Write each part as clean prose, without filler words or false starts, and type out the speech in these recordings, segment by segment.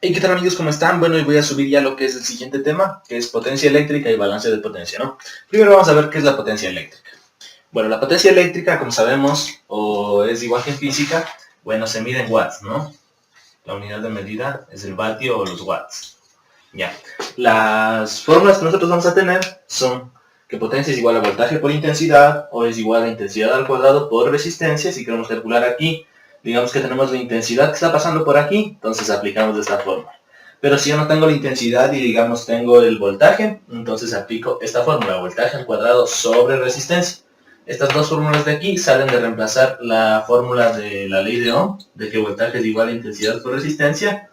Hey, ¿qué tal amigos? ¿Cómo están? Bueno, hoy voy a subir ya lo que es el siguiente tema, que es potencia eléctrica y balance de potencia, ¿no? Primero vamos a ver qué es la potencia eléctrica. Bueno, la potencia eléctrica, como sabemos, o es igual que en física, bueno, se mide en watts, ¿no? La unidad de medida es el vatio o los watts. Ya. Las fórmulas que nosotros vamos a tener son que potencia es igual a voltaje por intensidad, o es igual a intensidad al cuadrado por resistencia. Si queremos calcular aquí, digamos que tenemos la intensidad que está pasando por aquí, entonces aplicamos esta fórmula. Pero si yo no tengo la intensidad y digamos tengo el voltaje, entonces aplico esta fórmula, voltaje al cuadrado sobre resistencia. Estas dos fórmulas de aquí salen de reemplazar la fórmula de la ley de Ohm, de que voltaje es igual a intensidad por resistencia,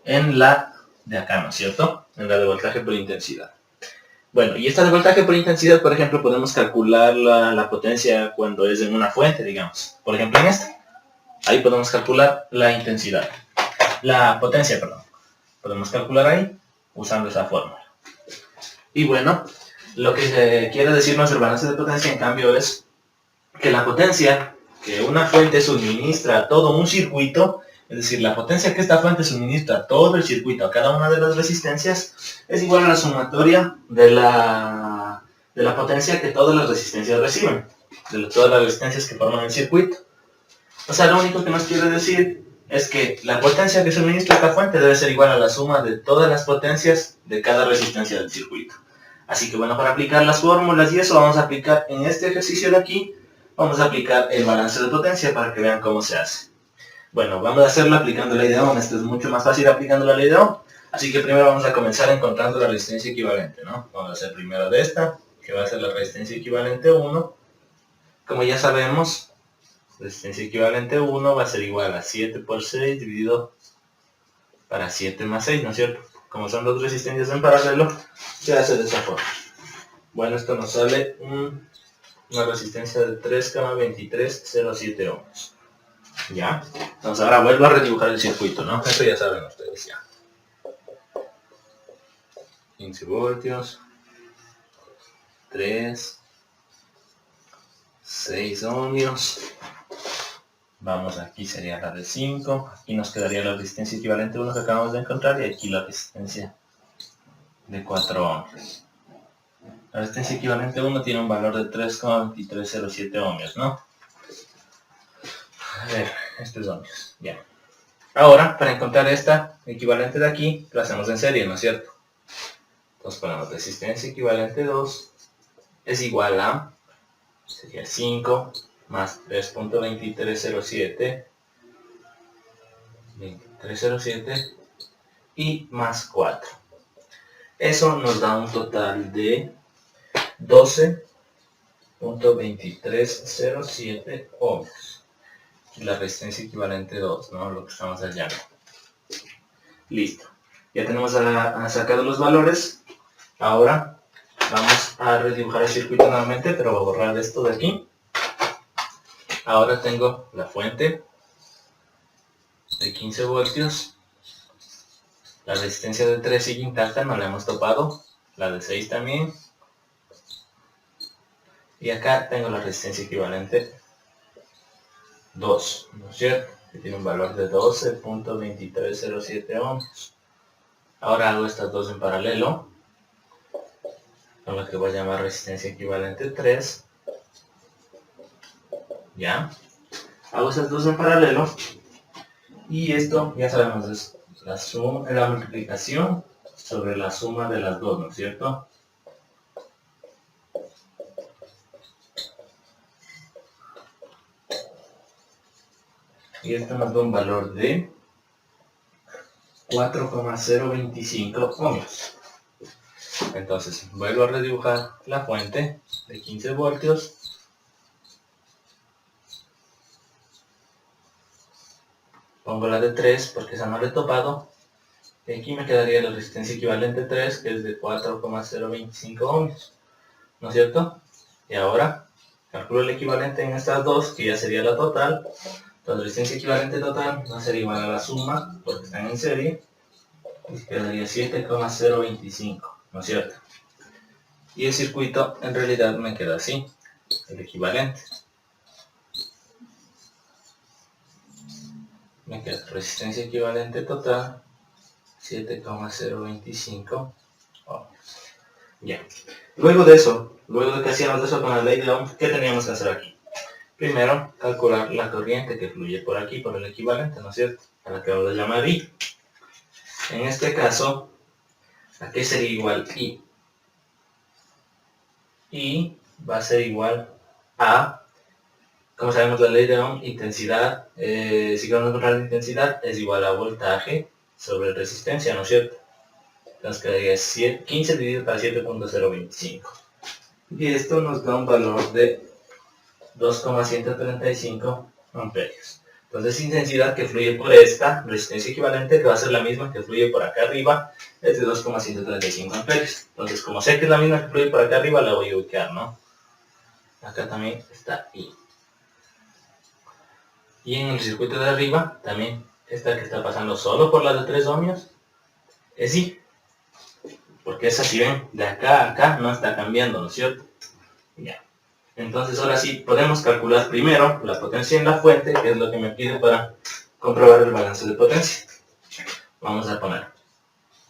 en la de acá, ¿no es cierto? En la de voltaje por intensidad. Bueno, y esta de voltaje por intensidad, por ejemplo, podemos calcular la potencia cuando es en una fuente, digamos. Por ejemplo, en esta. Ahí podemos calcular la intensidad. La potencia, perdón. Podemos calcular ahí usando esa fórmula. Y bueno, lo que quiere decirnos el balance de potencia, en cambio, es que la potencia que una fuente suministra a todo un circuito, es decir, la potencia que esta fuente suministra a todo el circuito, a cada una de las resistencias, es igual a la sumatoria de la potencia que todas las resistencias reciben, de todas las resistencias que forman el circuito. O sea, lo único que nos quiere decir es que la potencia que suministra esta fuente debe ser igual a la suma de todas las potencias de cada resistencia del circuito. Así que bueno, para aplicar las fórmulas y eso, vamos a aplicar en este ejercicio de aquí, vamos a aplicar el balance de potencia para que vean cómo se hace. Bueno, vamos a hacerlo aplicando la ley de Ohm. Esto es mucho más fácil aplicando la ley de Ohm. Así que primero vamos a comenzar encontrando la resistencia equivalente, ¿no? Vamos a hacer primero de esta, que va a ser la resistencia equivalente 1. Como ya sabemos, resistencia equivalente 1 va a ser igual a 7 por 6 dividido para 7 más 6, ¿no es cierto? Como son dos resistencias en paralelo, se hace de esa forma. Bueno, esto nos sale una resistencia de 3,2307 ohms. ¿Ya? Entonces ahora vuelvo a redibujar el circuito, ¿no? Esto ya saben ustedes ya. 15 voltios, 3, 6 ohmios. Vamos, aquí sería la de 5. Aquí nos quedaría la resistencia equivalente 1 que acabamos de encontrar y aquí la resistencia de 4 ohms. La resistencia equivalente 1 tiene un valor de 3,2307 ohmios, ¿no? A ver, esto es ohmios, ya. Ahora, para encontrar esta equivalente de aquí, la hacemos en serie, ¿no es cierto? Entonces ponemos resistencia equivalente 2 es igual a, sería 5 más 3.2307, 2307 y más 4. Eso nos da un total de 12.2307 ohms. Y la resistencia equivalente 2, ¿no? Lo que estamos hallando. Listo. Ya tenemos sacado los valores. Ahora vamos a redibujar el circuito nuevamente, pero voy a borrar esto de aquí. Ahora tengo la fuente de 15 voltios. La resistencia de 3 sigue intacta, no la hemos topado. La de 6 también. Y acá tengo la resistencia equivalente 2, ¿no es cierto? Que tiene un valor de 12.2307 ohms. Ahora hago estas dos en paralelo, con lo que voy a llamar resistencia equivalente 3. ¿Ya? Hago estas dos en paralelo. Y esto, ya sabemos, es la multiplicación sobre la suma de las dos, ¿no es cierto? Y esto nos da un valor de 4,025 ohmios. Entonces, vuelvo a redibujar la fuente de 15 voltios. Pongo la de 3 porque esa no la he topado. Y aquí me quedaría la resistencia equivalente 3, que es de 4,025 ohmios. ¿No es cierto? Y ahora calculo el equivalente en estas dos, que ya sería la total. La resistencia equivalente total va a ser igual a la suma, porque están en serie. Y quedaría 7,025, ¿no es cierto? Y el circuito en realidad me queda así, el equivalente. Me queda resistencia equivalente total 7,025 ohmios. Ya. Luego de eso, luego de que hacíamos eso con la ley de Ohm, ¿qué teníamos que hacer aquí? Primero, calcular la corriente que fluye por aquí, por el equivalente, ¿no es cierto? A la que vamos a llamar I. En este caso, ¿a qué sería igual I? I va a ser igual a, como sabemos la ley de Ohm, intensidad, si queremos encontrar la intensidad, es igual a voltaje sobre resistencia, ¿no es cierto? Entonces quedaría 15 dividido para 7,025. Y esto nos da un valor de 2,135 amperios. Entonces intensidad que fluye por esta resistencia equivalente, que va a ser la misma que fluye por acá arriba, es de 2,135 amperios. Entonces como sé que es la misma que fluye por acá arriba, la voy a ubicar, ¿no? Acá también está I. Y en el circuito de arriba, también esta que está pasando solo por la de 3 ohmios, es I. Porque esa, si ven, de acá a acá no está cambiando, ¿no es cierto? Ya. Entonces ahora sí podemos calcular primero la potencia en la fuente, que es lo que me pide para comprobar el balance de potencia. Vamos a poner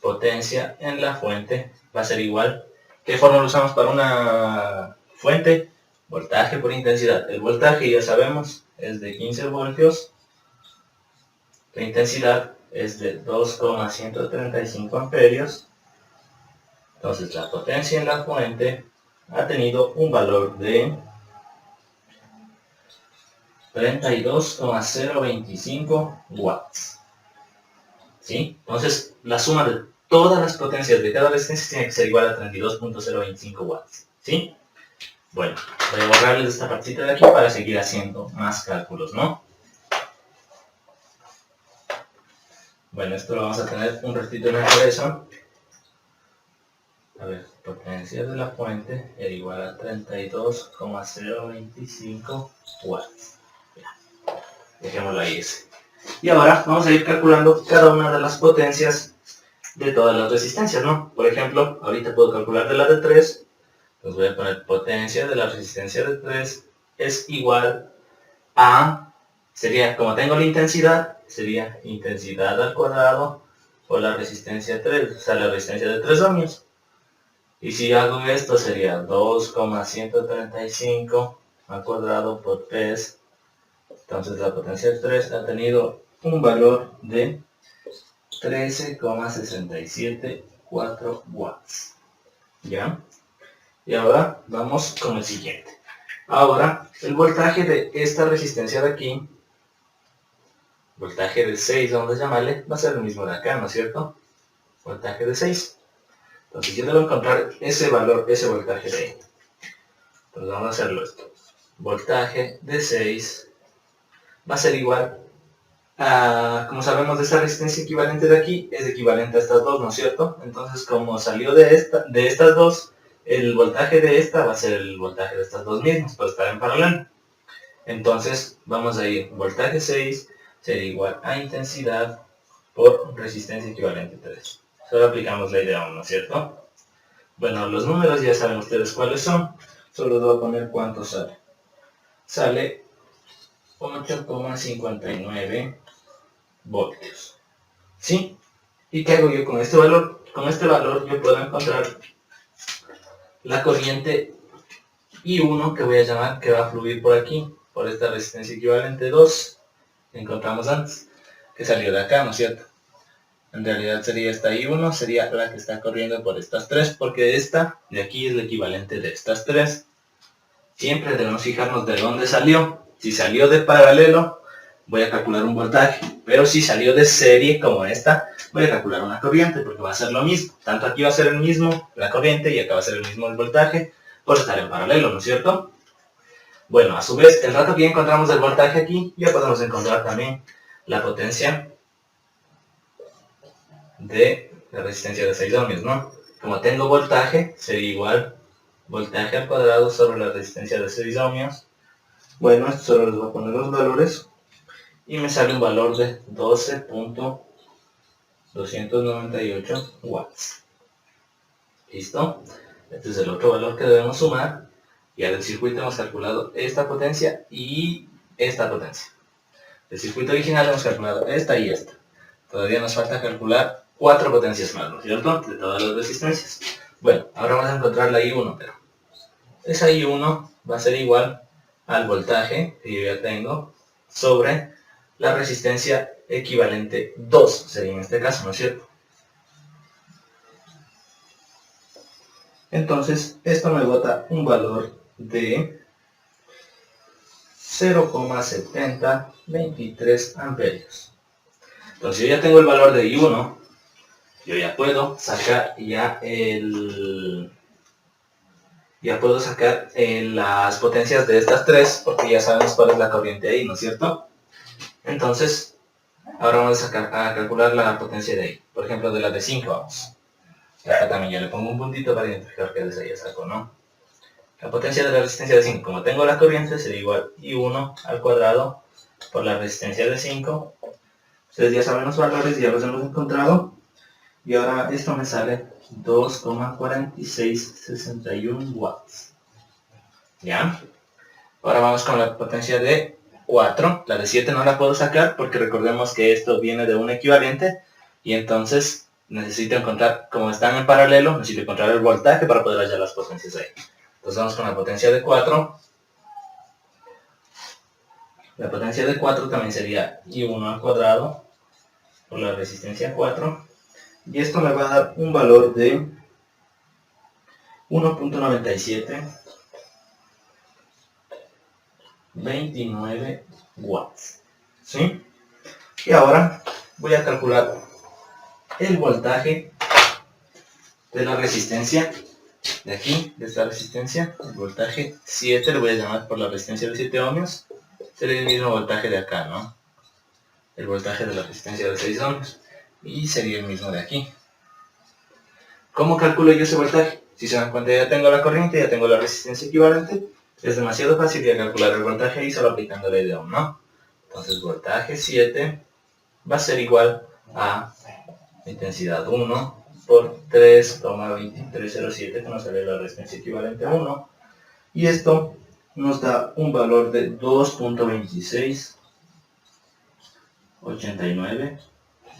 potencia en la fuente, va a ser igual. ¿Qué fórmula usamos para una fuente? Voltaje por intensidad. El voltaje ya sabemos es de 15 voltios. La intensidad es de 2,135 amperios. Entonces la potencia en la fuente ha tenido un valor de 32,025 watts. ¿Sí? Entonces, la suma de todas las potencias de cada resistencia tiene que ser igual a 32,025 watts. ¿Sí? Bueno, voy a borrarles esta partita de aquí para seguir haciendo más cálculos, ¿no? Bueno, esto lo vamos a tener un ratito en la cabeza. A ver, potencia de la fuente es igual a 32,025 watts. Dejémoslo ahí ese. Y ahora vamos a ir calculando cada una de las potencias de todas las resistencias, ¿no? Por ejemplo, ahorita puedo calcular de la de 3, entonces voy a poner potencia de la resistencia de 3 es igual a, sería, como tengo la intensidad, sería intensidad al cuadrado por la resistencia 3, o sea, la resistencia de 3 ohmios. Y si hago esto sería 2,135 al cuadrado por 3. Entonces la potencia de 3 ha tenido un valor de 13,674 watts. ¿Ya? Y ahora vamos con el siguiente. Ahora, el voltaje de esta resistencia de aquí, voltaje de 6, vamos a llamarle, va a ser el mismo de acá, ¿no es cierto? Voltaje de 6. Entonces yo debo encontrar ese valor, ese voltaje de ahí. Entonces vamos a hacerlo esto. Voltaje de 6 va a ser igual a, como sabemos de esta resistencia equivalente de aquí, es equivalente a estas dos, ¿no es cierto? Entonces como salió de estas dos, el voltaje de esta va a ser el voltaje de estas dos mismas, por estar en paralelo. Entonces vamos a ir, voltaje 6 sería igual a intensidad por resistencia equivalente 3. Solo aplicamos la idea 1, ¿no es cierto? Bueno, los números ya saben ustedes cuáles son. Solo les voy a poner cuánto sale. Sale 8,59 voltios. ¿Sí? ¿Y qué hago yo con este valor? Con este valor yo puedo encontrar la corriente I1 que voy a llamar, que va a fluir por aquí, por esta resistencia equivalente 2, que encontramos antes, que salió de acá, ¿no es cierto? En realidad sería esta I1, sería la que está corriendo por estas 3, porque esta de aquí es el equivalente de estas 3. Siempre debemos fijarnos de dónde salió. Si salió de paralelo, voy a calcular un voltaje, pero si salió de serie como esta, voy a calcular una corriente, porque va a ser lo mismo. Tanto aquí va a ser el mismo la corriente y acá va a ser el mismo el voltaje, por estar en paralelo, ¿no es cierto? Bueno, a su vez, el rato que ya encontramos el voltaje aquí, ya podemos encontrar también la potencia de la resistencia de 6 ohmios, ¿no? Como tengo voltaje, sería igual voltaje al cuadrado sobre la resistencia de 6 ohmios. Bueno, esto solo les voy a poner los valores. Y me sale un valor de 12,298 watts. ¿Listo? Este es el otro valor que debemos sumar. Ya del circuito hemos calculado esta potencia y esta potencia. Del circuito original hemos calculado esta y esta. Todavía nos falta calcular 4 potencias más, ¿no es cierto? De todas las resistencias. Bueno, ahora vamos a encontrar la I1, pero esa I1 va a ser igual al voltaje que yo ya tengo sobre la resistencia equivalente 2, sería en este caso, ¿no es cierto? Entonces, esto me bota un valor de 0,7023 amperios. Entonces, yo ya tengo el valor de I1, yo ya puedo sacar las potencias de estas tres, porque ya sabemos cuál es la corriente ahí, ¿no es cierto? Entonces, ahora vamos a calcular la potencia de ahí. Por ejemplo, de la de 5 vamos. Acá también ya le pongo un puntito para identificar que desde ahí ya saco, ¿no? La potencia de la resistencia de 5, como tengo la corriente, sería igual I1 al cuadrado por la resistencia de 5. Ustedes ya saben los valores, ya los hemos encontrado. Y ahora esto me sale 2,4661 watts. ¿Ya? Ahora vamos con la potencia de 4. La de 7 no la puedo sacar porque recordemos que esto viene de un equivalente. Y entonces necesito encontrar, como están en paralelo, necesito encontrar el voltaje para poder hallar las potencias ahí. Entonces vamos con la potencia de 4. La potencia de 4 también sería I1 al cuadrado por la resistencia 4. Y esto me va a dar un valor de 1.9729 watts. ¿Sí? Y ahora voy a calcular el voltaje de la resistencia de aquí, de esta resistencia. El voltaje 7 lo voy a llamar por la resistencia de 7 ohmios. Sería el mismo voltaje de acá, ¿no? El voltaje de la resistencia de 6 ohmios. Y sería el mismo de aquí. ¿Cómo calculo yo ese voltaje? Si se dan cuenta, ya tengo la corriente, ya tengo la resistencia equivalente. Es demasiado fácil ya calcular el voltaje ahí solo aplicando la ley de Ohm, ¿no? Entonces voltaje 7 va a ser igual a intensidad 1 por 3,2307, que nos sale la resistencia equivalente a 1. Y esto nos da un valor de 2.2689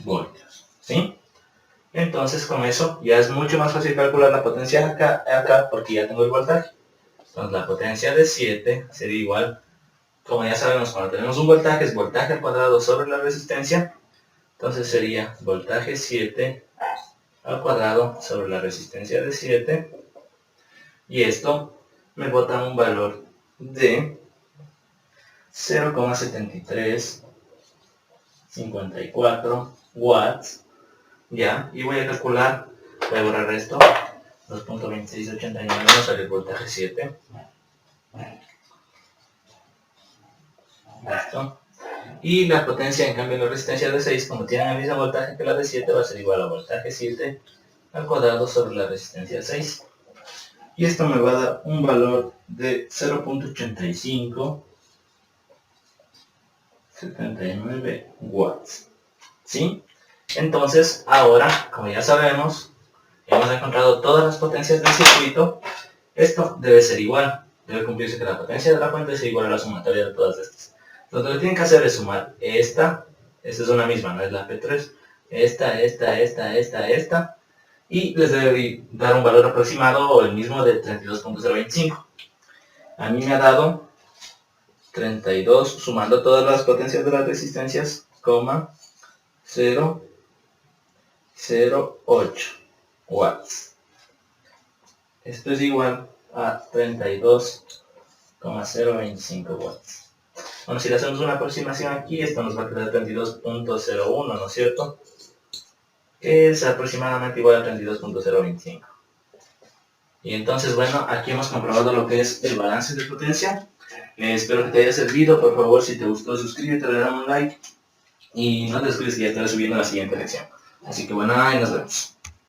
voltios. ¿Sí? Entonces con eso ya es mucho más fácil calcular la potencia acá porque ya tengo el voltaje. Entonces la potencia de 7 sería igual, como ya sabemos, cuando tenemos un voltaje es voltaje al cuadrado sobre la resistencia. Entonces sería voltaje 7 al cuadrado sobre la resistencia de 7. Y esto me bota un valor de 0,7354 watts. Ya, y voy a calcular, voy a borrar esto, 2.2689 nos sale el voltaje 7. Listo. Y la potencia, en cambio, en la resistencia de 6, como tienen el mismo voltaje que la de 7, va a ser igual a voltaje 7 al cuadrado sobre la resistencia de 6. Y esto me va a dar un valor de 0.8579 watts. ¿Sí? Entonces, ahora, como ya sabemos, hemos encontrado todas las potencias del circuito. Esto debe ser igual. Debe cumplirse que la potencia de la fuente sea igual a la sumatoria de todas estas. Lo que tienen que hacer es sumar esta es una misma, no es la P3, esta, y les debe dar un valor aproximado o el mismo de 32.025. A mí me ha dado 32, sumando todas las potencias de las resistencias, 0,008 watts. Esto es igual a 32,025 watts. Bueno, si le hacemos una aproximación aquí, esto nos va a quedar 32.01, ¿no es cierto? Que es aproximadamente igual a 32.025. Y entonces, bueno, aquí hemos comprobado lo que es el balance de potencia. Espero que te haya servido. Por favor, si te gustó, suscríbete, le damos un like. Y no te descuides que ya estaré subiendo la siguiente lección. Así que bueno, ahí nos vemos.